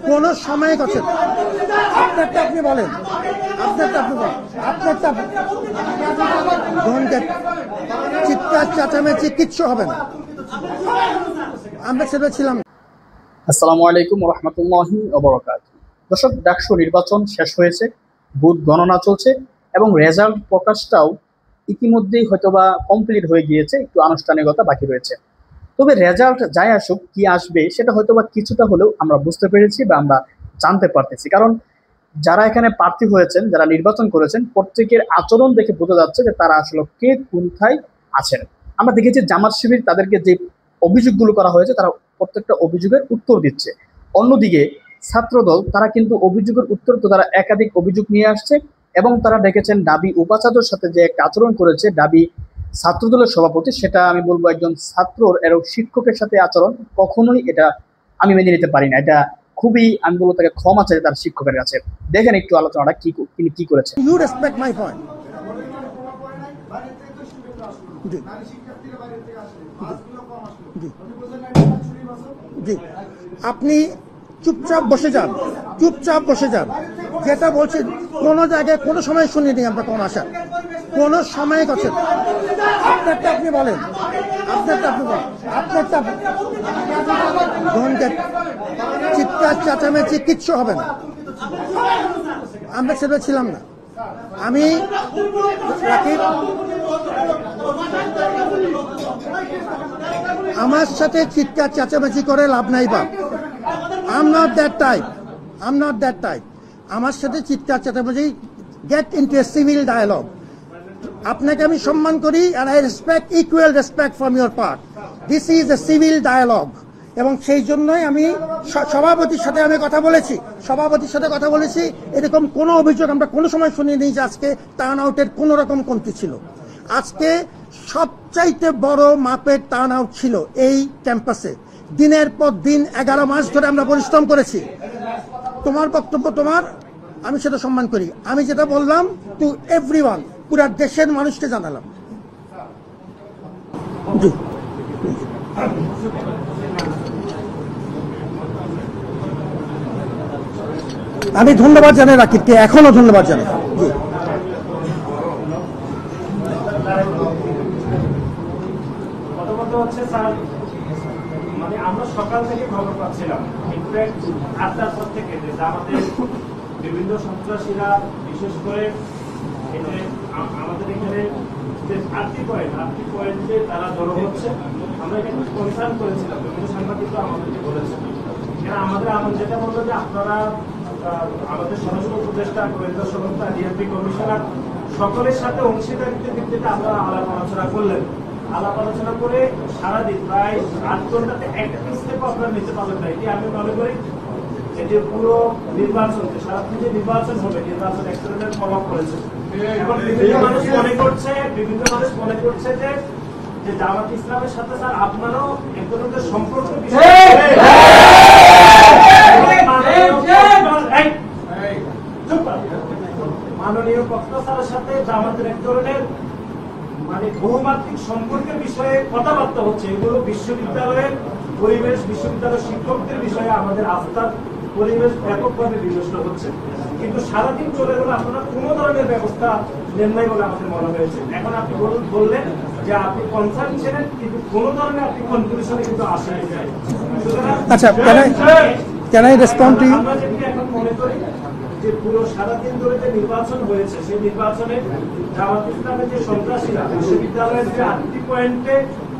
কোন সময় করছেন আপনারটা আপনি বলেন আপনারটা চিৎকার চাচামেচি কিচ্ছু হবে না আমরা সেটা ছিলাম। আসসালামু আলাইকুম ওয়া রাহমাতুল্লাহি ওয়া বারাকাতুহু। দর্শক, ডাকসু নির্বাচন শেষ হয়েছে, বুথ গণনা চলছে এবং রেজাল্ট প্রকাশটাও ইতিমধ্যেই হয়তোবা কমপ্লিট হয়ে গিয়েছে, একটু আনুষ্ঠানিকতা বাকি রয়েছে। তবে রেজাল্ট যাই আসুক, কি আসবে সেটা হয়তোবা কিছুটা হলেও আমরা বুঝতে পেরেছি বা আমরা জানতে পারতেছি, কারণ যারা এখানে প্রার্থী হয়েছেন, যারা নির্বাচন করেছেন, প্রত্যেকের আচরণ দেখে বোঝা যাচ্ছে যে তারা আসলে কে কোনথায় আছেন। আমরা দেখেছি জামাত শিবির তাদেরকে যে অভিযোগগুলো করা হয়েছে তারা প্রত্যেকটা অভিযোগের উত্তর দিচ্ছে। অন্যদিকে ছাত্রদল তারা কিন্তু অভিযোগের উত্তর তো তারা একাধিক অভিযোগ নিয়ে আসছে এবং তারা ডেকেছেন ডাবি উপাচার্যের সাথে যে একটা আচরণ করেছে ডাবি ছাত্রদলের সভাপতি, সেটা আমি বলবো একজন ছাত্রর এবং শিক্ষকের সাথে আচরণ কখনোই এটা আমি মেনে নিতে পারি না। এটা খুবই, আমি বলবো তাকে ক্ষমা চাই তার শিক্ষকের কাছে। দেখেন একটু আলোচনাটা তিনি কি করেছেন। You respect my point. জি, আপনি চুপচাপ বসে যান, যেটা বলছি কোনো জায়গায় কোনো সময় শুনিনি আমরা কোন আশা কোনো সময় করছেন আপনারটা আপনি বলেন আপনারটা চিৎকার চাচামেচি কিচ্ছু হবে না আমরা সেটা ছিলাম না। আমি রাকিব, আমার সাথে চিৎকার চেঁচামেচি করে লাভ নাই বাপ। I'm not that type. আমার সাথে চিৎকার চেঁচামেচি, get into a civil dialogue. আপনাকে আমি সম্মান করি and I respect equal respect from your part. This is a civil dialogue. এবং সেই জন্যই আমি সভাপতির সাথে কথা বলেছি। এরকম কোনো অভিযোগ আমরা কোনো সময় শুনিনি যে আজকে টার্ন আউটের কোন রকম কমতি ছিল। আজকে সবচাইতে বড় মাপের টার্ন আউট ছিল এই ক্যাম্পাসে। দিনের পর দিন 11 মাস ধরে আমরা পরিশ্রম করেছি। তোমার বক্তব্য তোমার, আমি সেটা সম্মান করি। আমি যেটা বললাম টু এভরিওয়ান, পুরা দেশের মানুষকে জানালাম। জি, আমি ধন্যবাদ জানাই রাকিবকে, এখনো ধন্যবাদ জানাই। জি, মানে আমরা সকাল থেকে খবর পাচ্ছিলাম ইনফ্যাক্ট 8টার পর থেকে যে আমাদের বিভিন্ন সন্ত্রাসীরা বিশেষ করে আমাদের এখানে যে আটটি পয়েন্টে তারা জড়ো হচ্ছে। আমরা এখানে কনসার্ন করেছিলাম, বিভিন্ন সাংবাদিকরা আমাদেরকে বলেছেন। আমাদের যেটা বললো যে আপনারা আমাদের স্বরাষ্ট্র উপদেষ্টা, গোয়েন্দা সংস্থা, ডিএমপি কমিশনার সকলের সাথে অংশীদারিত্বের ভিত্তিতে আপনারা আলাপ আলোচনা করে সারাদিন প্রায় 8 ঘন্টাতে একটা স্টেপ আপনারা নিতে পারবেন না। এটি আমি মনে করি এই যে পুরো নির্বাচনকে, সারাদিন যে নির্বাচন হবে, নির্বাচন এক ধরনের প্রভাব পড়েছে। এখন বিভিন্ন মানুষ মনে করছে যে জামাত ইসলামের সাথে স্যার আপনারও এক ধরনের সম্পর্ক মাননীয় বক্তা স্যারের সাথে জামাতের এক ধরনের মানে বহুমাত্রিক সম্পর্কের বিষয়ে কথাবার্তা হচ্ছে। এগুলো বিশ্ববিদ্যালয়ের পরিবেশ, বিশ্ববিদ্যালয়ের শিক্ষকদের বিষয়ে আমাদের আস্থার পরিবেশ ব্যাপকভাবে বিনষ্ট হচ্ছে। কিন্তু সারাদিন চলে গেলে আপনারা কোনো ধরনের ব্যবস্থা নেন নাই বলে আমাদের মনে হয়েছে। এখন আপনি বললেন যে আপনি কনসার্ন ছিলেন, কিন্তু কোনো ধরনের আপনি কনক্লুশনে কিন্তু আসেন। আচ্ছা, আমরা যেটি এখন মনে করি যে পুরো সারাদিন ধরে যে নির্বাচন হয়েছে, সেই নির্বাচনে জামাত ইসলামের যে সন্ত্রাসীরা বিশ্ববিদ্যালয়ের যে 8টি পয়েন্টে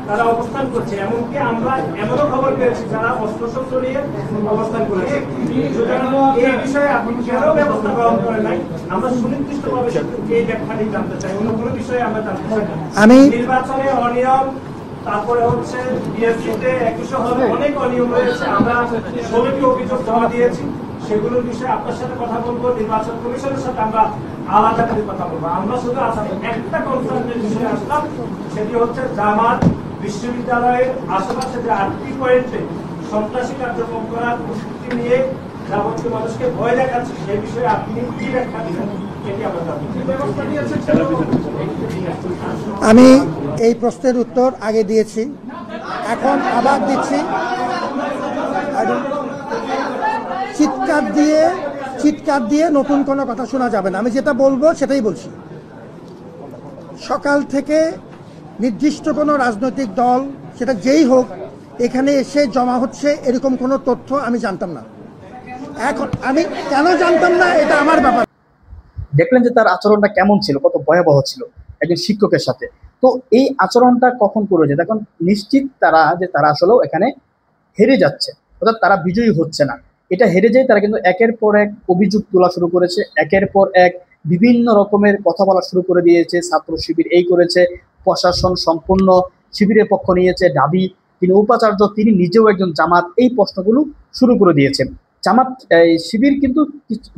তারা অবস্থান করছে, এমনকি আমরা এমনও খবর পেয়েছি যারা অস্ত্রশস্ত্র নিয়ে অবস্থান করেছে। এই বিষয়ে আপনি কেন ব্যবস্থা গ্রহণ করেন নাই, আমরা সুনির্দিষ্টভাবে এই ব্যাখ্যাটি জানতে চাই। অন্য কোনো বিষয়ে আমরা জানতে চাই না। নির্বাচনে অনিয়ম, তারপরে হচ্ছে বিএসসিতে 21 হবে অনেক অনিয়ম রয়েছে। আমরা 16টি অভিযোগ জমা দিয়েছি, সেগুলোর বিষয়ে আপনার সাথে কথা বলবো, নির্বাচন কমিশনের সাথে আমরা আলাদা করে কথা বলবো। আমরা শুধু একটা কনসার্নের বিষয়ে আসলাম, সেটি হচ্ছে জামাত বিশ্ববিদ্যালয়ের আশেপাশে যে 8টি পয়েন্টে সন্ত্রাসী কার্যক্রম করার প্রস্তুতি নিয়ে যাবতীয় মানুষকে ভয় দেখাচ্ছে, সেই বিষয়ে আপনি কি ব্যাখ্যা দিবেন এটি আমরা জানতে। আমি এই প্রশ্নের উত্তর আগে দিয়েছি, এখন আবার দিচ্ছি। চিৎকার দিয়ে নতুন কোনো কথা শোনা যাবে না। আমি যেটা বলবো সেটাই বলছি। সকাল থেকে নির্দিষ্ট কোনো রাজনৈতিক দল, সেটা যেই হোক, এখানে এসে জমা হচ্ছে এরকম কোনো তথ্য আমি জানতাম না। এখন আমি কেন জানতাম না এটা আমার ব্যাপার। দেখলেন যে তার আচরণটা কেমন ছিল, কত ভয়াবহ ছিল একজন শিক্ষকের সাথে। তো এই আচরণটা কখন করেছে? দেখুন, নিশ্চিত তারা আসলেও এখানে হেরে যাচ্ছে, অর্থাৎ তারা বিজয়ী হচ্ছে না। এটা হেরে যায় তারা কিন্তু একের পর এক অভিযোগ তোলা শুরু করেছে, একের পর এক বিভিন্ন রকমের কথা বলা শুরু করে দিয়েছে। ছাত্র শিবির এই করেছে, প্রশাসন সম্পূর্ণ শিবিরের পক্ষ নিয়েছে, দাবি তিনি উপাচার্য, তিনি নিজেও একজন জামাত, এই প্রশ্নগুলো শুরু করে দিয়েছেন। জামাত শিবির কিন্তু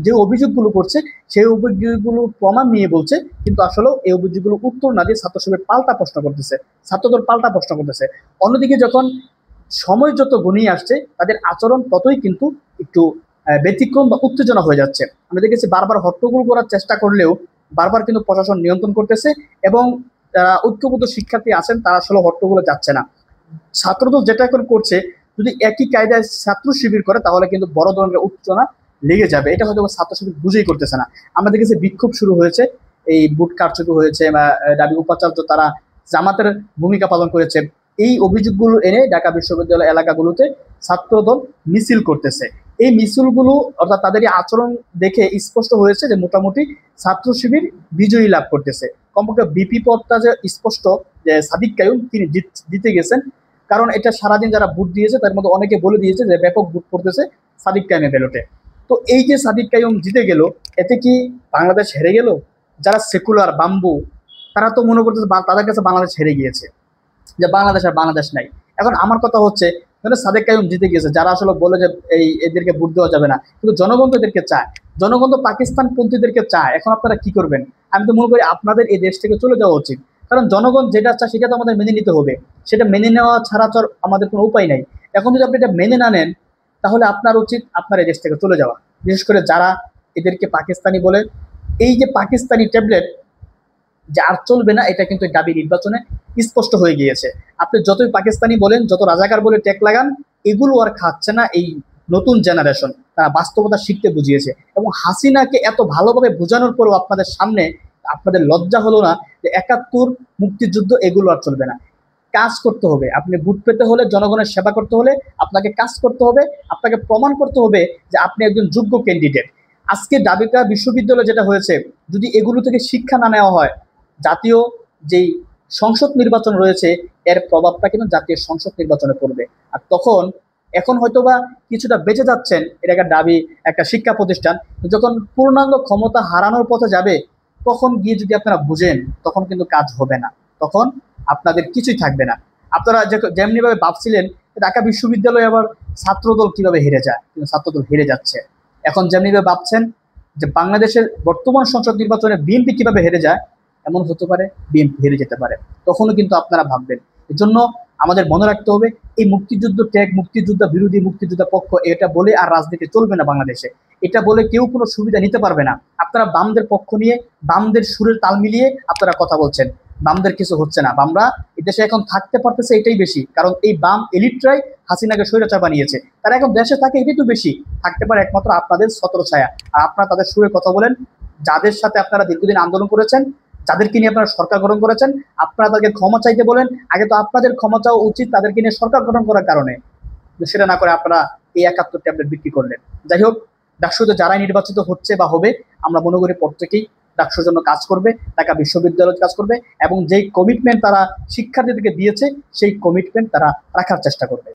যে অভিযোগগুলো করছে সেই অভিযোগগুলো প্রমাণ নিয়ে বলছে, কিন্তু আসলেও এই অভিযোগগুলো উত্তর না দিয়ে ছাত্র শিবির পাল্টা প্রশ্ন করতেছে, ছাত্রদল পাল্টা প্রশ্ন করতেছে। অন্যদিকে যখন সময় যত ঘনিয়ে আসছে তাদের আচরণ ততই কিন্তু একটু ব্যতিক্রম বা উত্তেজনা হয়ে যাচ্ছে। আমরা দেখেছি বারবার হট্টগোল করার চেষ্টা করলেও বারবার কিন্তু প্রশাসন নিয়ন্ত্রণ করতেছে, এবং যারা ঐক্যবদ্ধ শিক্ষার্থী আছেন তারা আসলে হট্টগোলে যাচ্ছে না। ছাত্রদল যেটা এখন করছে, যদি একই কায়দায় ছাত্র শিবির করে তাহলে কিন্তু বড় ধরনের উত্তেজনা লেগে যাবে। এটা হয়তো ছাত্র শিবির বুঝেই করতেছে না। আমরা দেখেছি বিক্ষোভ শুরু হয়েছে, এই বুট কারচুপি হয়েছে, বা দাবি উপাচার্য তারা জামাতের ভূমিকা পালন করেছে। এই অভিযোগগুলো এনে ঢাকা বিশ্ববিদ্যালয় এলাকাগুলোতে ছাত্রদল মিছিল করতেছে। এই মিছিলগুলো অর্থাৎ তাদের এই আচরণ দেখে স্পষ্ট হয়েছে যে মোটামুটি ছাত্র শিবির বিজয়ী লাভ করতেছে। কমপক্ষে বিপি পদটা যে স্পষ্ট যে সাদিক কায়ুম তিনি জিতে গেছেন, কারণ এটা সারাদিন যারা ভোট দিয়েছে তার মধ্যে অনেকে বলে দিয়েছে যে ব্যাপক ভোট পড়তেছে সাদিক কায়ুমের ব্যালটে। তো এই যে সাদিক কায়ুম জিতে গেল, এতে কি বাংলাদেশ হেরে গেল? যারা সেকুলার বাম্বু তারা তো মনে করতেছে তাদের কাছে বাংলাদেশ হেরে গিয়েছে, যে বাংলাদেশ আর বাংলাদেশ নাই। এখন আমার কথা হচ্ছে, সাদেক কায়ুম জিতে গেছে, যারা আসলে বলে যে এদেরকে ভোট দেওয়া যাবে না, কিন্তু জনগণ তো এদেরকে চায়, জনগণ তো পাকিস্তান পন্থীদেরকে চায়। এখন আপনারা কি করবেন? আমি তো মনে করি আপনাদের এই দেশ থেকে চলে যাওয়া উচিত, কারণ জনগণ যেটা চায় সেটা তো আমাদের মেনে নিতে হবে। সেটা মেনে নেওয়া ছাড়া তো আমাদের কোনো উপায় নাই। এখন যদি আপনি এটা মেনে না নেন তাহলে আপনার উচিত আপনার এই দেশ থেকে চলে যাওয়া। বিশেষ করে যারা এদেরকে পাকিস্তানি বলে, এই যে পাকিস্তানি ট্যাবলেট যে আর চলবে না, এটা কিন্তু দাবি নির্বাচনে স্পষ্ট হয়ে গিয়েছে। আপনি যতই পাকিস্তানি বলেন, যত রাজাকার বলে ট্যাগ লাগান, এগুলো আর খাচ্ছে না এই নতুন জেনারেশন। তারা বাস্তবতা শিখতে বুঝিয়েছে, এবং হাসিনাকে এত ভালোভাবে বোঝানোর পরেও আপনাদের সামনে আপনাদের লজ্জা হলো না যে ৭১ মুক্তিযুদ্ধ এগুলো আর চলবে না। কাজ করতে হবে। আপনি ভোট পেতে হলে, জনগণের সেবা করতে হলে আপনাকে কাজ করতে হবে, আপনাকে প্রমাণ করতে হবে যে আপনি একজন যোগ্য ক্যান্ডিডেট। আজকে ঢাকা বিশ্ববিদ্যালয় যেটা হয়েছে, যদি এগুলো থেকে শিক্ষা না নেওয়া হয়, জাতীয় যেই সংসদ নির্বাচন রয়েছে এর প্রভাবটা কিন্তু জাতীয় সংসদ নির্বাচনে পড়বে। আর তখন এখন হয়তোবা কিছুটা বেঁচে যাচ্ছেন, এটা একটা দাবি, একটা শিক্ষা প্রতিষ্ঠান, যখন পূর্ণাঙ্গ ক্ষমতা হারানোর পথে যাবে তখন গিয়ে যদি আপনারা বুঝেন, তখন কিন্তু কাজ হবে না, তখন আপনাদের কিছুই থাকবে না। আপনারা যেমনিভাবে ভাবছিলেন ঢাকা বিশ্ববিদ্যালয়ে আবার ছাত্রদল কিভাবে হেরে যায়, কিন্তু ছাত্রদল হেরে যাচ্ছে। এখন যেমনিভাবে ভাবছেন যে বাংলাদেশের বর্তমান সংসদ নির্বাচনে বিএনপি কিভাবে হেরে যায়, এমন হতে পারে বিএনপি হেরে যেতে পারে, তখনও কিন্তু আপনারা ভাববেন। এজন্য আমাদের মনে রাখতে হবে, এই মুক্তিযুদ্ধ ট্যাগ, মুক্তিযোদ্ধা বিরোধী, মুক্তিযোদ্ধা পক্ষ, এটা বলে আর রাজনীতি চলবে না বাংলাদেশে। এটা বলে কেউ কোনো সুবিধা নিতে পারবে না। আপনারা বামদের পক্ষ নিয়ে, বামদের সুরের তাল মিলিয়ে আপনারা কথা বলছেন, বামদের কিছু হচ্ছে না। বামরা এদেশে এখন থাকতে পারতেছে এটাই বেশি, কারণ এই বাম এলিটরাই হাসিনাকে স্বৈরাচার বানিয়েছে। তারা এখন দেশে থাকে এটাই তো বেশি, থাকতে পারে একমাত্র আপনাদের ছত্রছায়া। আর আপনারা তাদের সুরে কথা বলেন, যাদের সাথে আপনারা দীর্ঘদিন আন্দোলন করেছেন, যাদেরকে নিয়ে আপনারা সরকার গঠন করেছেন, আপনারা তাদেরকে ক্ষমা চাইতে বলেন। আগে তো আপনাদের ক্ষমা চাওয়া উচিত তাদেরকে নিয়ে সরকার গঠন করার কারণে, সেটা না করে আপনারা এই ৭১ ট্যাবলেট বিক্রি করলেন। যাই হোক, ডাকসুতে যারাই নির্বাচিত হচ্ছে বা হবে, আমরা মনে করি প্রত্যেকেই ডাকসুর জন্য কাজ করবে, ঢাকা বিশ্ববিদ্যালয় কাজ করবে, এবং যেই কমিটমেন্ট তারা শিক্ষার্থীদেরকে দিয়েছে সেই কমিটমেন্ট তারা রাখার চেষ্টা করবে।